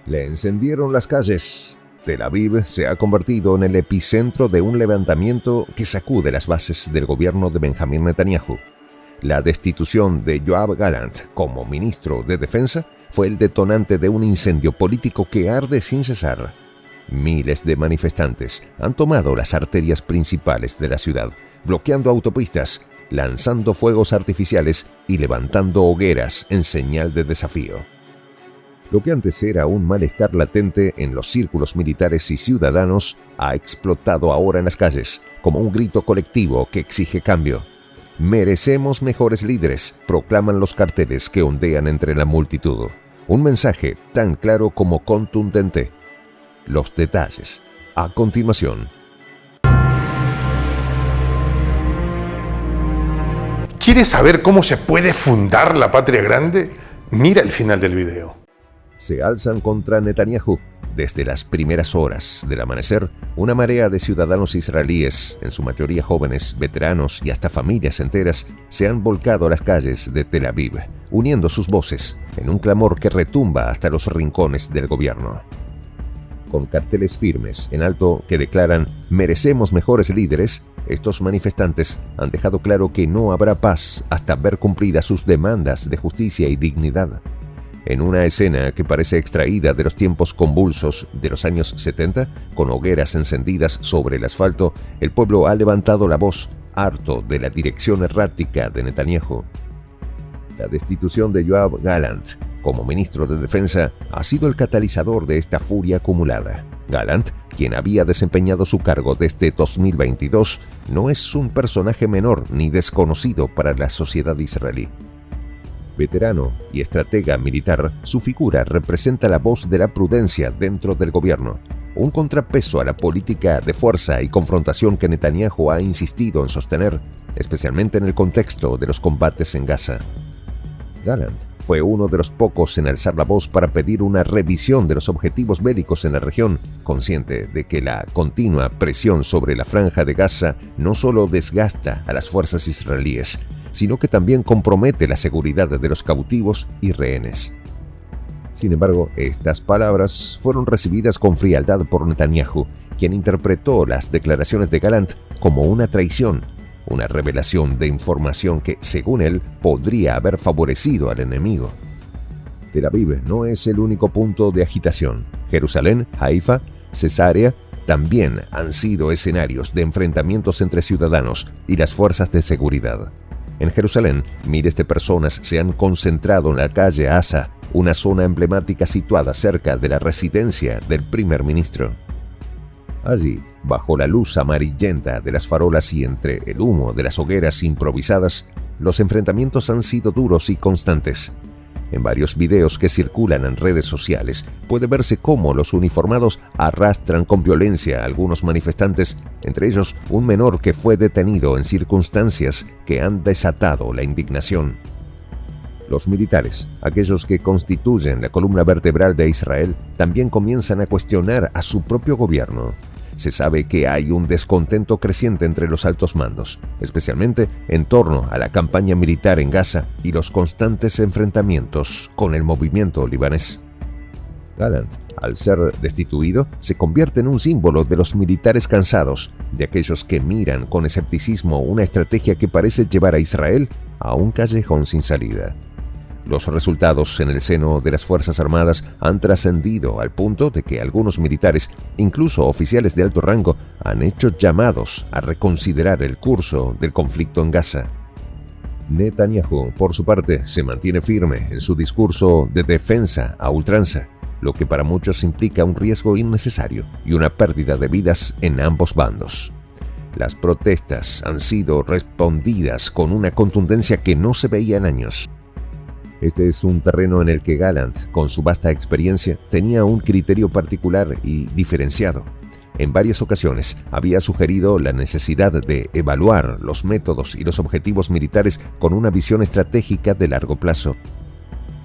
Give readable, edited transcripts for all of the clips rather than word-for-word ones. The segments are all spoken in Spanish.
Le encendieron las calles. Tel Aviv se ha convertido en el epicentro de un levantamiento que sacude las bases del gobierno de Benjamín Netanyahu. La destitución de Yoav Gallant como ministro de Defensa fue el detonante de un incendio político que arde sin cesar. Miles de manifestantes han tomado las arterias principales de la ciudad, bloqueando autopistas, lanzando fuegos artificiales y levantando hogueras en señal de desafío. Lo que antes era un malestar latente en los círculos militares y ciudadanos ha explotado ahora en las calles como un grito colectivo que exige cambio. Merecemos mejores líderes, proclaman los carteles que ondean entre la multitud. Un mensaje tan claro como contundente. Los detalles, a continuación. ¿Quieres saber cómo se puede fundar la patria grande? Mira el final del video. Se alzan contra Netanyahu. Desde las primeras horas del amanecer, una marea de ciudadanos israelíes, en su mayoría jóvenes, veteranos y hasta familias enteras, se han volcado a las calles de Tel Aviv, uniendo sus voces en un clamor que retumba hasta los rincones del gobierno. Con carteles firmes en alto que declaran «Merecemos mejores líderes», estos manifestantes han dejado claro que no habrá paz hasta ver cumplidas sus demandas de justicia y dignidad. En una escena que parece extraída de los tiempos convulsos de los años 70, con hogueras encendidas sobre el asfalto, el pueblo ha levantado la voz, harto de la dirección errática de Netanyahu. La destitución de Yoav Gallant como ministro de Defensa ha sido el catalizador de esta furia acumulada. Gallant, quien había desempeñado su cargo desde 2022, no es un personaje menor ni desconocido para la sociedad israelí. Veterano y estratega militar, su figura representa la voz de la prudencia dentro del gobierno, un contrapeso a la política de fuerza y confrontación que Netanyahu ha insistido en sostener, especialmente en el contexto de los combates en Gaza. Gallant fue uno de los pocos en alzar la voz para pedir una revisión de los objetivos bélicos en la región, consciente de que la continua presión sobre la franja de Gaza no solo desgasta a las fuerzas israelíes, sino que también compromete la seguridad de los cautivos y rehenes. Sin embargo, estas palabras fueron recibidas con frialdad por Netanyahu, quien interpretó las declaraciones de Gallant como una traición, una revelación de información que, según él, podría haber favorecido al enemigo. Tel Aviv no es el único punto de agitación. Jerusalén, Haifa, Cesarea también han sido escenarios de enfrentamientos entre ciudadanos y las fuerzas de seguridad. En Jerusalén, miles de personas se han concentrado en la calle Asa, una zona emblemática situada cerca de la residencia del primer ministro. Allí, bajo la luz amarillenta de las farolas y entre el humo de las hogueras improvisadas, los enfrentamientos han sido duros y constantes. En varios videos que circulan en redes sociales puede verse cómo los uniformados arrastran con violencia a algunos manifestantes, entre ellos un menor que fue detenido en circunstancias que han desatado la indignación. Los militares, aquellos que constituyen la columna vertebral de Israel, también comienzan a cuestionar a su propio gobierno. Se sabe que hay un descontento creciente entre los altos mandos, especialmente en torno a la campaña militar en Gaza y los constantes enfrentamientos con el movimiento libanés. Gallant, al ser destituido, se convierte en un símbolo de los militares cansados, de aquellos que miran con escepticismo una estrategia que parece llevar a Israel a un callejón sin salida. Los resultados en el seno de las Fuerzas Armadas han trascendido al punto de que algunos militares, incluso oficiales de alto rango, han hecho llamados a reconsiderar el curso del conflicto en Gaza. Netanyahu, por su parte, se mantiene firme en su discurso de defensa a ultranza, lo que para muchos implica un riesgo innecesario y una pérdida de vidas en ambos bandos. Las protestas han sido respondidas con una contundencia que no se veía en años. Este es un terreno en el que Gallant, con su vasta experiencia, tenía un criterio particular y diferenciado. En varias ocasiones había sugerido la necesidad de evaluar los métodos y los objetivos militares con una visión estratégica de largo plazo.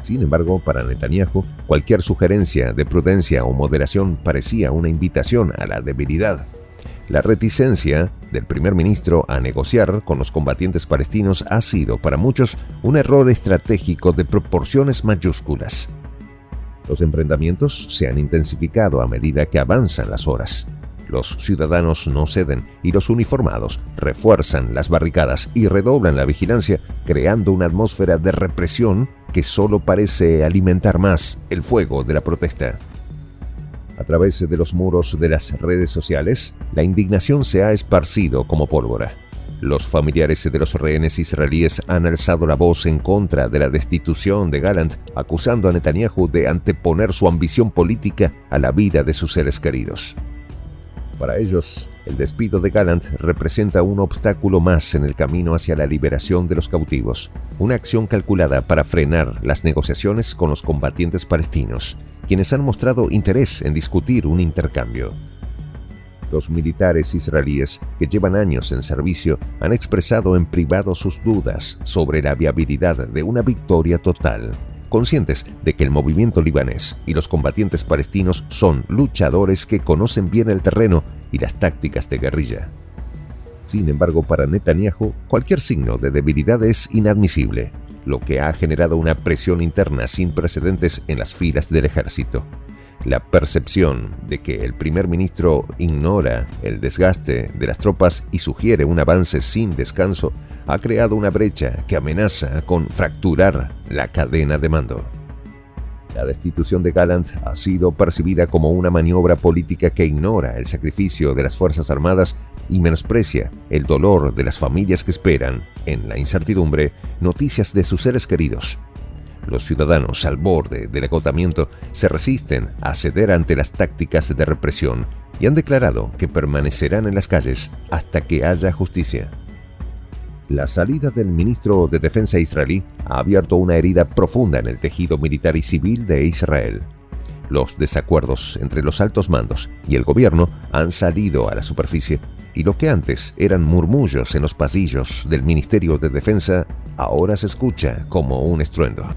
Sin embargo, para Netanyahu, cualquier sugerencia de prudencia o moderación parecía una invitación a la debilidad. La reticencia del primer ministro a negociar con los combatientes palestinos ha sido para muchos un error estratégico de proporciones mayúsculas. Los enfrentamientos se han intensificado a medida que avanzan las horas. Los ciudadanos no ceden y los uniformados refuerzan las barricadas y redoblan la vigilancia, creando una atmósfera de represión que solo parece alimentar más el fuego de la protesta. A través de los muros de las redes sociales, la indignación se ha esparcido como pólvora. Los familiares de los rehenes israelíes han alzado la voz en contra de la destitución de Gallant, acusando a Netanyahu de anteponer su ambición política a la vida de sus seres queridos. Para ellos, el despido de Gallant representa un obstáculo más en el camino hacia la liberación de los cautivos, una acción calculada para frenar las negociaciones con los combatientes palestinos, quienes han mostrado interés en discutir un intercambio. Los militares israelíes, que llevan años en servicio, han expresado en privado sus dudas sobre la viabilidad de una victoria total, conscientes de que el movimiento libanés y los combatientes palestinos son luchadores que conocen bien el terreno y las tácticas de guerrilla. Sin embargo, para Netanyahu, cualquier signo de debilidad es inadmisible, lo que ha generado una presión interna sin precedentes en las filas del ejército. La percepción de que el primer ministro ignora el desgaste de las tropas y sugiere un avance sin descanso ha creado una brecha que amenaza con fracturar la cadena de mando. La destitución de Gallant ha sido percibida como una maniobra política que ignora el sacrificio de las Fuerzas Armadas y menosprecia el dolor de las familias que esperan, en la incertidumbre, noticias de sus seres queridos. Los ciudadanos al borde del agotamiento se resisten a ceder ante las tácticas de represión y han declarado que permanecerán en las calles hasta que haya justicia. La salida del ministro de Defensa israelí ha abierto una herida profunda en el tejido militar y civil de Israel. Los desacuerdos entre los altos mandos y el gobierno han salido a la superficie y lo que antes eran murmullos en los pasillos del Ministerio de Defensa ahora se escucha como un estruendo.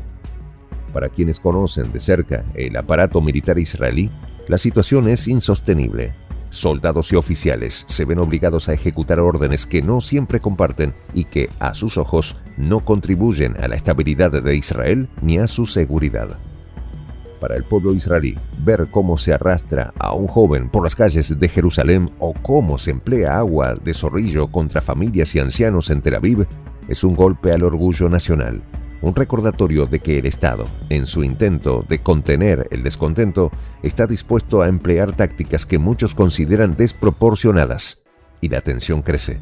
Para quienes conocen de cerca el aparato militar israelí, la situación es insostenible. Soldados y oficiales se ven obligados a ejecutar órdenes que no siempre comparten y que, a sus ojos, no contribuyen a la estabilidad de Israel ni a su seguridad. Para el pueblo israelí, ver cómo se arrastra a un joven por las calles de Jerusalén o cómo se emplea agua de zorrillo contra familias y ancianos en Tel Aviv es un golpe al orgullo nacional. Un recordatorio de que el Estado, en su intento de contener el descontento, está dispuesto a emplear tácticas que muchos consideran desproporcionadas, y la tensión crece.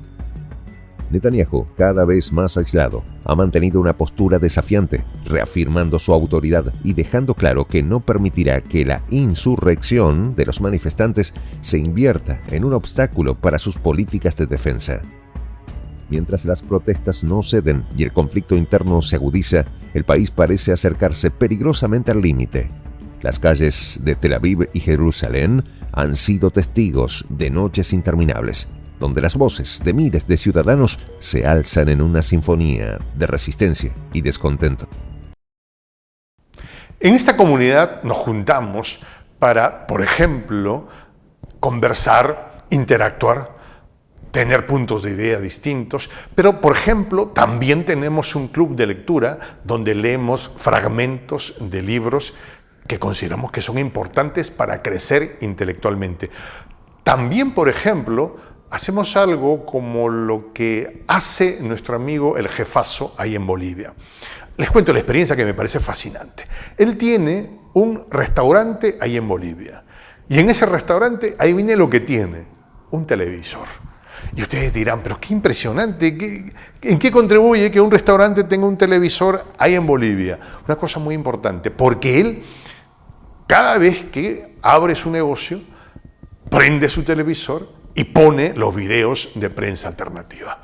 Netanyahu, cada vez más aislado, ha mantenido una postura desafiante, reafirmando su autoridad y dejando claro que no permitirá que la insurrección de los manifestantes se invierta en un obstáculo para sus políticas de defensa. Mientras las protestas no ceden y el conflicto interno se agudiza, el país parece acercarse peligrosamente al límite. Las calles de Tel Aviv y Jerusalén han sido testigos de noches interminables, donde las voces de miles de ciudadanos se alzan en una sinfonía de resistencia y descontento. En esta comunidad nos juntamos para, por ejemplo, conversar, interactuar, tener puntos de idea distintos, pero por ejemplo también tenemos un club de lectura donde leemos fragmentos de libros que consideramos que son importantes para crecer intelectualmente. También, por ejemplo, hacemos algo como lo que hace nuestro amigo el jefazo ahí en Bolivia. Les cuento la experiencia que me parece fascinante. Él tiene un restaurante ahí en Bolivia y en ese restaurante, ahí viene lo que tiene, un televisor. Y ustedes dirán, pero qué impresionante, ¿en qué contribuye que un restaurante tenga un televisor ahí en Bolivia? Una cosa muy importante, porque él, cada vez que abre su negocio, prende su televisor y pone los videos de prensa alternativa.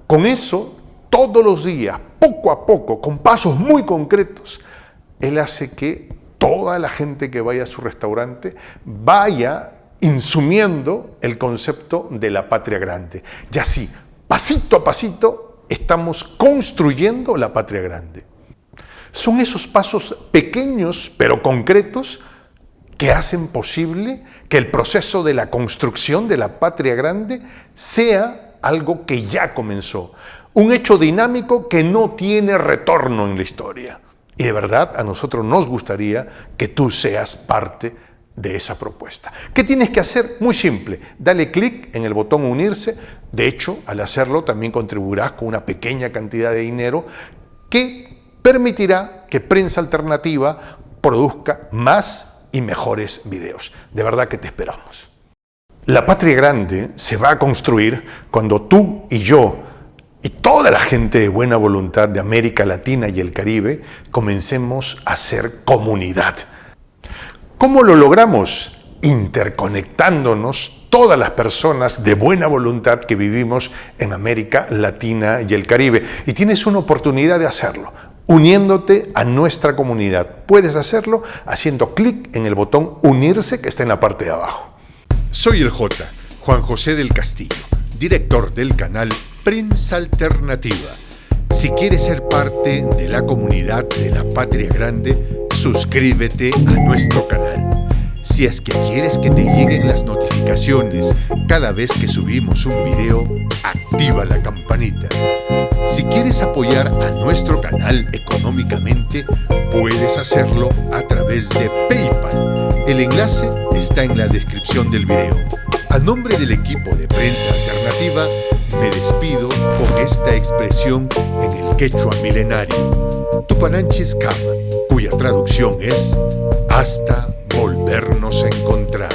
Con eso, todos los días, poco a poco, con pasos muy concretos, él hace que toda la gente que vaya a su restaurante vaya insumiendo el concepto de la patria grande. Y así, pasito a pasito, estamos construyendo la patria grande. Son esos pasos pequeños pero concretos que hacen posible que el proceso de la construcción de la patria grande sea algo que ya comenzó. Un hecho dinámico que no tiene retorno en la historia. Y de verdad a nosotros nos gustaría que tú seas parte de esa propuesta. ¿Qué tienes que hacer? Muy simple, dale clic en el botón unirse. De hecho, al hacerlo también contribuirás con una pequeña cantidad de dinero que permitirá que Prensa Alternativa produzca más y mejores videos. De verdad que te esperamos. La patria grande se va a construir cuando tú y yo y toda la gente de buena voluntad de América Latina y el Caribe comencemos a ser comunidad. ¿Cómo lo logramos? Interconectándonos todas las personas de buena voluntad que vivimos en América Latina y el Caribe. Y tienes una oportunidad de hacerlo, uniéndote a nuestra comunidad. Puedes hacerlo haciendo clic en el botón unirse que está en la parte de abajo. Soy el J, Juan José del Castillo, director del canal Prensa Alternativa. Si quieres ser parte de la comunidad de la Patria Grande, suscríbete a nuestro canal. Si es que quieres que te lleguen las notificaciones cada vez que subimos un video, activa la campanita. Si quieres apoyar a nuestro canal económicamente, puedes hacerlo a través de PayPal. El enlace está en la descripción del video. A nombre del equipo de Prensa Alternativa, me despido con esta expresión en el quechua milenario, Tupananchis Kama, cuya traducción es hasta volvernos a encontrar.